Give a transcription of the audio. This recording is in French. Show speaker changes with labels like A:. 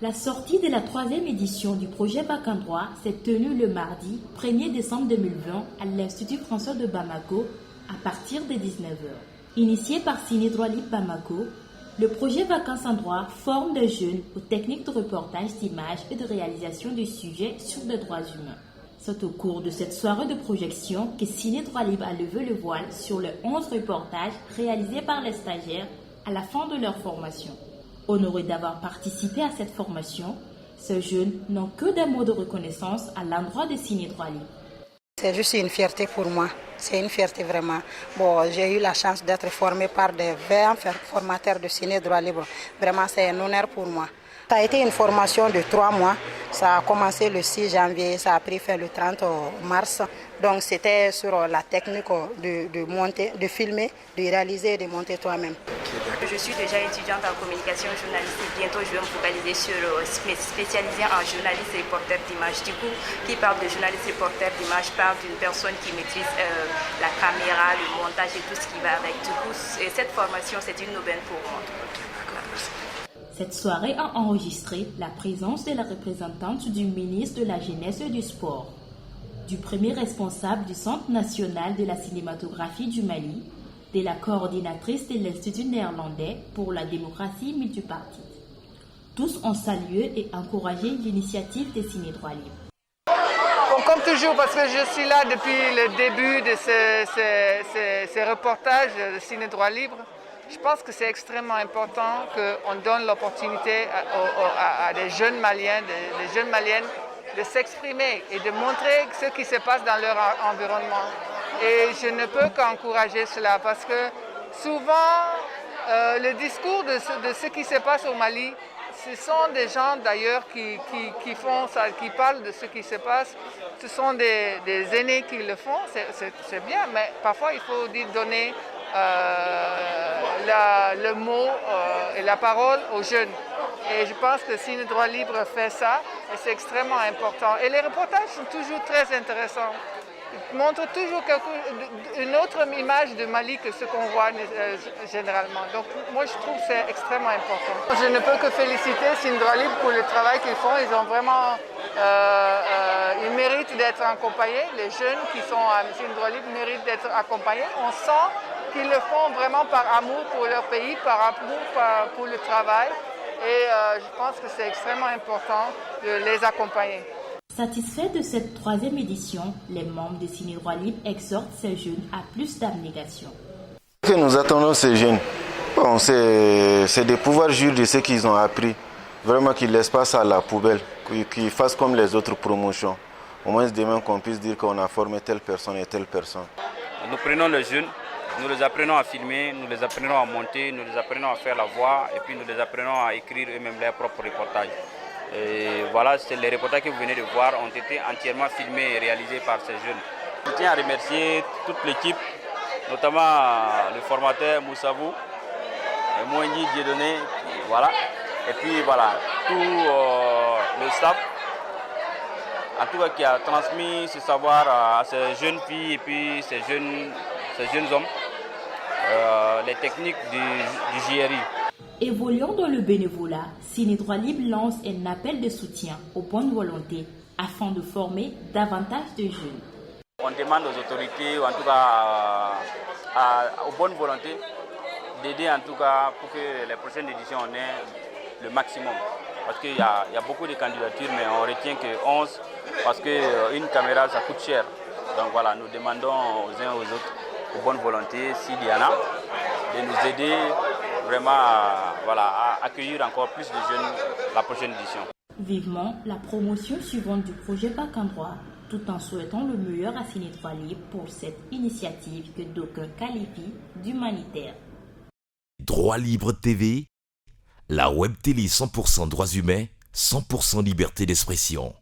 A: La sortie de la 3e édition du projet Bac en droit s'est tenue le mardi 1er décembre 2020 à l'Institut François de Bamako à partir de 19 h. Initié par Ciné Droit Libre Bamako, le projet Vacances en droit forme des jeunes aux techniques de reportage d'images et de réalisation de sujets sur les droits humains. C'est au cours de cette soirée de projection que Ciné Droit Libre a levé le voile sur les 11 reportages réalisés par les stagiaires à la fin de leur formation. Honorés d'avoir participé à cette formation, ces jeunes n'ont que des mots de reconnaissance à l'endroit de Ciné Droit Libre.
B: C'est juste une fierté pour moi, c'est une fierté vraiment. Bon, j'ai eu la chance d'être formée par des vaillants formateurs de Ciné Droit Libre. Vraiment, c'est un honneur pour moi. Ça a été une formation de 3 mois. Ça a commencé le 6 janvier, ça a pris fin le 30 mars. Donc c'était sur la technique de monter, de filmer, de réaliser et de monter toi-même.
C: Je suis déjà étudiante en communication journalistique et bientôt je vais me focaliser sur spécialiser en journaliste et reporter d'image. Du coup, qui parle de journaliste et reporter d'image parle d'une personne qui maîtrise la caméra, le montage et tout ce qui va avec. Du coup, cette formation, c'est une aubaine pour moi.
A: Cette soirée a enregistré la présence de la représentante du ministre de la Jeunesse et du Sport, du premier responsable du Centre national de la cinématographie du Mali, de la coordinatrice de l'Institut néerlandais pour la démocratie multipartite. Tous ont salué et encouragé l'initiative des Ciné Droit Libre.
D: Bon, comme toujours, parce que je suis là depuis le début de ces reportages de Ciné Droit Libre, je pense que c'est extrêmement important qu'on donne l'opportunité à des jeunes Maliens, des jeunes Maliennes de s'exprimer et de montrer ce qui se passe dans leur environnement. Et je ne peux qu'encourager cela parce que souvent, le discours de ce qui se passe au Mali, ce sont des gens d'ailleurs qui font ça, qui parlent de ce qui se passe. Ce sont des aînés qui le font, c'est bien, mais parfois il faut donner le mot et la parole aux jeunes. Et je pense que Ciné Droit Libre fait ça et c'est extrêmement important. Et les reportages sont toujours très intéressants. Ils montrent toujours une autre image de Mali que ce qu'on voit généralement. Donc moi je trouve que c'est extrêmement important. Je ne peux que féliciter Ciné Droit Libre pour le travail qu'ils font. Ils ont vraiment, ils méritent d'être accompagnés. Les jeunes qui sont à Ciné Droit Libre méritent d'être accompagnés. On sent qu'ils le font vraiment par amour pour leur pays, par amour pour le travail. Et je pense que c'est extrêmement important de les accompagner.
A: Satisfaits de cette 3e édition, les membres de Ciné Droit Libre exhortent ces jeunes à plus d'abnégation.
E: Ce que nous attendons ces jeunes, c'est de pouvoir juger de ce qu'ils ont appris. Vraiment qu'ils ne laissent pas ça à la poubelle, qu'ils fassent comme les autres promotions. Au moins demain qu'on puisse dire qu'on a formé telle personne et telle personne.
F: Nous prenons les jeunes, nous les apprenons à filmer, nous les apprenons à monter, nous les apprenons à faire la voix et puis nous les apprenons à écrire eux-mêmes leurs propres reportages. Et voilà, les reportages que vous venez de voir ont été entièrement filmés et réalisés par ces jeunes. Je tiens à remercier toute l'équipe, notamment le formateur Moussabou, Moigny Dieudonné, voilà. Et puis voilà, tout le staff, en tout cas qui a transmis ce savoir à ces jeunes filles et puis ces jeunes hommes, les techniques du JRI.
A: Évoluant dans le bénévolat, Ciné Droit Libre lance un appel de soutien aux bonnes volontés afin de former davantage de jeunes.
F: On demande aux autorités, ou en tout cas aux bonnes volontés, d'aider en tout cas pour que les prochaines éditions en aient le maximum. Parce qu'il y a beaucoup de candidatures, mais on retient que 11, parce qu'une caméra ça coûte cher. Donc voilà, nous demandons aux uns aux autres, aux bonnes volontés, s'il y en a, de nous aider vraiment à accueillir encore plus de jeunes la prochaine édition.
A: Vivement la promotion suivante du projet Bac en droit, tout en souhaitant le meilleur à Ciné Droit Libre pour cette initiative que d'aucuns qualifient d'humanitaire.
G: Droit Libre TV, la web télé 100% droits humains, 100% liberté d'expression.